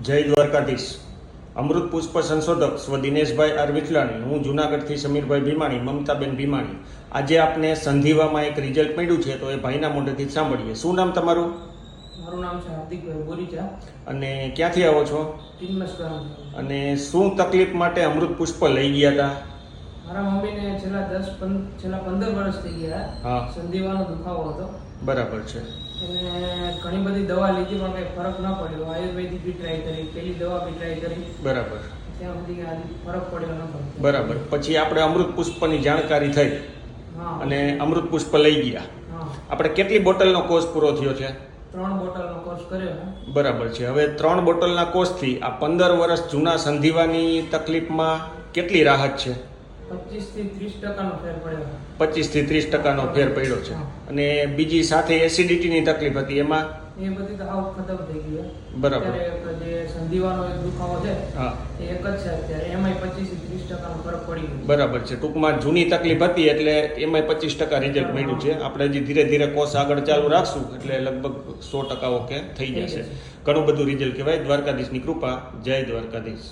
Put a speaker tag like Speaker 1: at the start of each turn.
Speaker 1: જય દ્વારકાધીશ. અમૃત પુષ્પ સંશોધક સ્વ દિનેશભાઈ આર વિઠલાણી, હું જુનાગઢથી સમીરભાઈ ભીમાણી, મમતાબેન ભીમાણી. આજે આપને સંધિવામાં એક રિઝલ્ટ મળ્યું છે, તો એ ભાઈના મોઢેથી જ સાંભળીએ. શું નામ તમારું?
Speaker 2: મારું નામ છે હાર્દિકભાઈ બોરીચા
Speaker 1: અને ક્યાંથી આવો છો?
Speaker 2: ટીનમસ ગામ.
Speaker 1: અને શું તકલીફ માટે અમૃત પુષ્પ લઈ ગયા હતા?
Speaker 2: મારા મમ્મીને છેલ્લા 15 વર્ષ થઈ ગયા.
Speaker 1: હા.
Speaker 2: સંધિવાનો દુખાવો હતો.
Speaker 1: બરાબર છે.
Speaker 2: એને ઘણી બધી દવા લીધી પણ કંઈ ફરક ન પડ્યો. આયુર્વેદિક બી ટ્રાય કરી, પેલી દવા બી ટ્રાય કરી,
Speaker 1: બરાબર.
Speaker 2: ત્યાં સુધી ફરક પડ્યો નતો.
Speaker 1: બરાબર. પછી આપણે અમૃત પુષ્પની જાણકારી થઈ
Speaker 2: હા.
Speaker 1: અને અમૃત પુષ્પ લઈ ગયા.
Speaker 2: હા.
Speaker 1: આપણે કેટલી બોટલનો કોર્સ પૂરો થયો છે?
Speaker 2: 3 બોટલનો કોર્સ કર્યો છે.
Speaker 1: બરાબર છે. હવે 3 બોટલના કોર્સથી આ 15 વર્ષ જૂના સંધિવાની તકલીફમાં કેટલી રાહત છે?
Speaker 2: 25 થી 30% ફેર પડ્યો.
Speaker 1: 25 થી 30% ફેર પડ્યો છે. અને બીજી સાથે એસિડિટીની તકલીફ હતી, એમાં
Speaker 2: એ બધી તો હાવ ખતમ થઈ ગઈ.
Speaker 1: બરાબર.
Speaker 2: અત્યારે જે સંધિવાનો એક દુખાવો છે
Speaker 1: હા,
Speaker 2: એ એક જ છે અત્યારે. એમાંય 25 થી 30% ફરક પડી ગયો.
Speaker 1: બરાબર છે. ટૂંકમાં જૂની તકલીફ હતી એટલે એમાં 25% રિઝલ્ટ મળ્યું છે. આપણે હજી ધીરે ધીરે કોર્સ આગળ ચાલુ રાખશું એટલે લગભગ 100% ઓકે થઈ જશે. ઘણું બધું રિઝલ્ટ કહેવાય. દ્વારકાધીશની કૃપા. જય દ્વારકાધીશ.